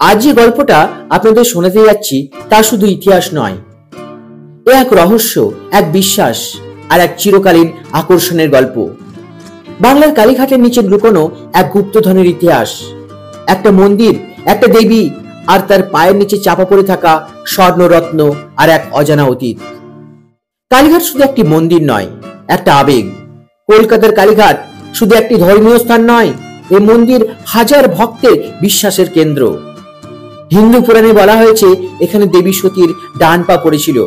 আজ যে গল্পটা আপনাদের শোনাতে যাচ্ছি তা শুধু ইতিহাস নয়, এ এক রহস্য, এক বিশ্বাস আর এক চিরকালীন আকর্ষণের গল্প। বাংলার কালীঘাটের নিচে লুকোনো এক গুপ্তধনের ইতিহাস, একটা মন্দির, একটা দেবী আর তার পায়ের নিচে চাপা পড়ে থাকা স্বর্ণরত্ন আর এক অজানা অতীত। কালীঘাট শুধু একটি মন্দির নয়, একটা আবেগ। কলকাতার কালীঘাট শুধু একটি ধর্মীয় স্থান নয়, এই মন্দির হাজার ভক্তের বিশ্বাসের কেন্দ্র। হিন্দু পুরাণে বলা হয়েছে এখানে দেবী সতীর ডান পা পড়েছিল,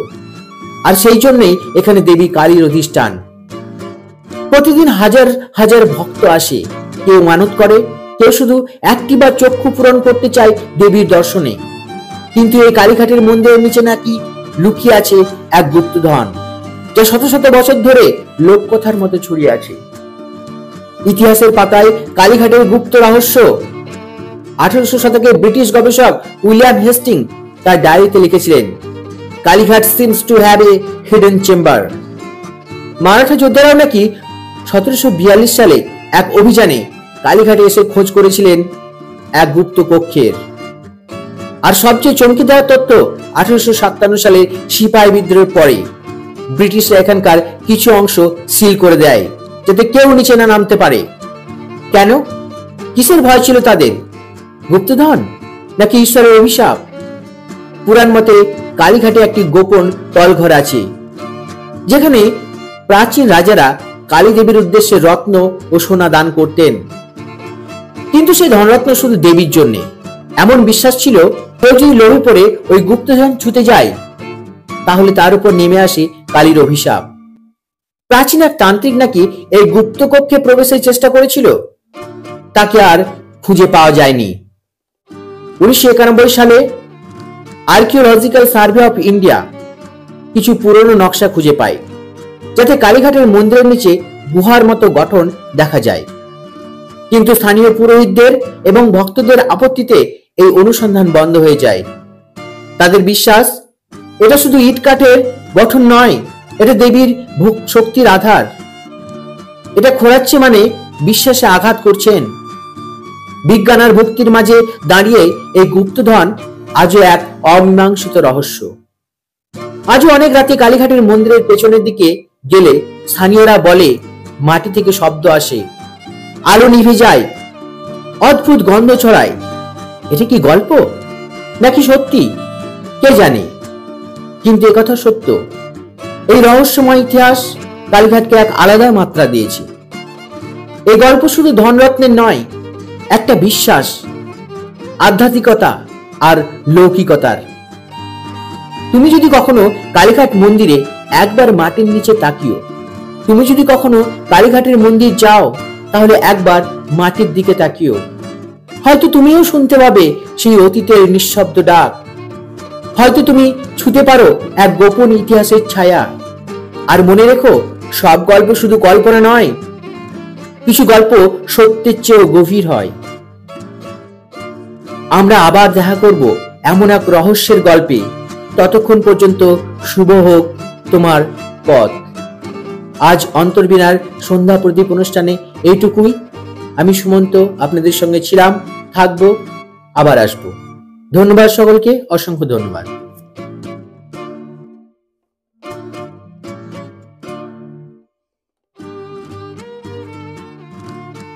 আর সেই জন্যই এখানে দেবী কালীর অধিষ্ঠান। প্রতিদিন হাজার হাজার ভক্ত আসে, কেউ মানত করে, কেউ শুধু একটিবার চক্ষু পূরণ করতে চায় দেবীর দর্শনে। কিন্তু এই কালীঘাটের মন্দিরের নিচে নাকি লুকিয়ে আছে এক গুপ্তধন, যা শত শত বছর ধরে লোককথার মতো ছড়িয়ে আছে। ইতিহাসের পাতায় কালীঘাটের গুপ্ত রহস্য। 1800 শতকের ব্রিটিশ গবেষক উইলিয়াম হেস্টিং তার ডায়েরিতে লিখেছিলেন, Kalighat seems to have a hidden chamber. Maratha যোদ্ধারাও নাকি 1742 সালে এক অভিযানে কালীঘাটে এসে খোঁজ করেছিলেন এক গুপ্ত কক্ষের। আর সবচেয়ে চমকে দেওয়ার তথ্য, 1857 সালে সিপাহী বিদ্রোহের পরে ব্রিটিশরা এখানকার কিছু অংশ সিল করে দেয়, যাতে কেউ নিচে না নামতে পারে। কেন? কিসের ভয় ছিল তাদের? গুপ্তধন নাকি ঈশ্বরের অভিশাপ? পুরাণ মতে কালীঘাটে একটি গোপন তলঘর আছে, যেখানে প্রাচীন রাজারা কালী দেবীর উদ্দেশ্যে রত্ন ও সোনা দান করতেন। কিন্তু সেই ধনরত্ন শুধু দেবীর জন্য। এমন বিশ্বাস ছিল, কেউ যদি লোভে পড়ে ওই গুপ্তধন ছুতে যায়, তাহলে তার উপর নেমে আসে কালীর অভিশাপ। প্রাচীন এক তান্ত্রিক নাকি এই গুপ্ত কক্ষে প্রবেশের চেষ্টা করেছিল, তাকে আর খুঁজে পাওয়া যায়নি। 1991 সালে আর্কিওলজিক্যাল সার্ভে অফ ইন্ডিয়া কিছু পুরনো নকশা খুঁজে পায়, যাতে কালীঘাটের মন্দিরের নিচে গুহার মতো গঠন দেখা যায়। কিন্তু স্থানীয় পুরোহিতদের এবং ভক্তদের আপত্তিতে এই অনুসন্ধান বন্ধ হয়ে যায়। তাদের বিশ্বাস, এটা শুধু ইট কাঠের গঠন নয়, এটা দেবীর শক্তির আধার। এটা খোঁড়াচ্ছে মানে বিশ্বাসে আঘাত করছেন। বিজ্ঞান আর ভক্তির মাঝে দাঁড়িয়ে এই গুপ্তধন আজও এক অমীমাংসিত রহস্য। আজও অনেক রাতে কালীঘাটের মন্দিরের পেছনের দিকে গেলে স্থানীয়রা বলে, মাটি থেকে শব্দ আসে, আলো নিভে যায়, অদ্ভুত গন্ধ ছড়ায়। এটা কি গল্প নাকি সত্যি কে জানে, কিন্তু একথা সত্য, এই রহস্যময় ইতিহাস কালীঘাটকে এক আলাদা মাত্রা দিয়েছে। এই গল্প শুধু ধনরত্নের নয়, একটা বিশ্বাস, আধ্যাত্মিকতা আর লৌকিকতার। তুমি যদি কখনো কালীঘাট মন্দিরে একবার মাটির নিচে তাকিও, তুমি যদি কখনো কালীঘাটের মন্দির যাও, তাহলে একবার মাটির দিকে তাকিও। হয়তো তুমিও শুনতে পাবে সেই অতীতের নিঃশব্দ ডাক। হয়তো তুমি ছুঁতে পারো এক গোপন ইতিহাসের ছায়া। আর মনে রেখো, সব গল্প শুধু কল্পনা নয়, কিছু গল্প সত্যের চেয়েও গভীর হয়। আমরা আবার দেখা করব এমন এক রহস্যের গল্পে। ততক্ষণ পর্যন্ত শুভ হোক তোমার পথ। আজ অন্তর্বীণার সন্ধ্যা প্রদীপ অনুষ্ঠানে এইটুকুই। আমি সুমন্ত আপনাদের সঙ্গে ছিলাম, থাকবো, আবার আসবো। ধন্যবাদ সকলকে, অসংখ্য ধন্যবাদ।